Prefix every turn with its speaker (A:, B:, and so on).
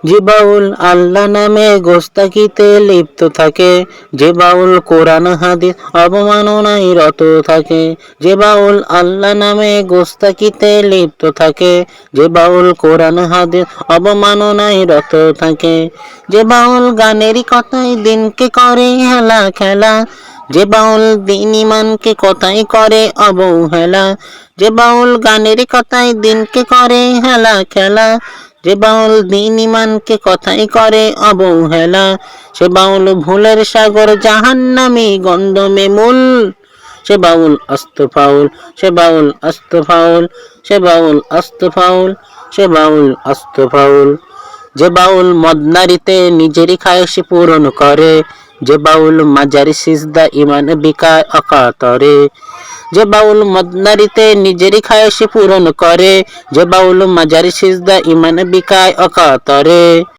A: যে বাউল আল্লাহ নামে গোস্তাকিতে লিপ্ত থাকে, যে বাউল কোরআন হাদিস অবমাননায় রত থাকে, যে বাউল আল্লাহ নামে গোস্তাকিতে লিপ্ত থাকে, যে বাউল কোরআন হাদিস অবমাননায় রত থাকে, যে বাউল গানেরই কথায় দিনকে করে হেলা খেলা, যে বাউল দিন ইমানকে কথাই করে অবহেলা, যে বাউল গানের কথায় দিনকে করে হেলা খেলা, যে বাউল দিন ইমানকে কথাই করে অবহেলা, সে বাউল ভুলের সাগর জাহান্নামী গন্ধমে মূল, সে বাউল আস্ত ফাউল, সে বাউল আস্ত ফাউল, সে বাউল আস্ত ফাউল, সে বাউল আস্ত ফাউল। যে বাউল মদনারিতে নিজেরই খায়স পূরণ করে, যে বাউল মাজারি সিজদা ইমান বিকায় অকাতরে, যে বাউল মদনারিতে নিজেরই খায়স পূরণ করে, যে বাউল মাজারি সিজদা ইমান বিকায় অকাতরে।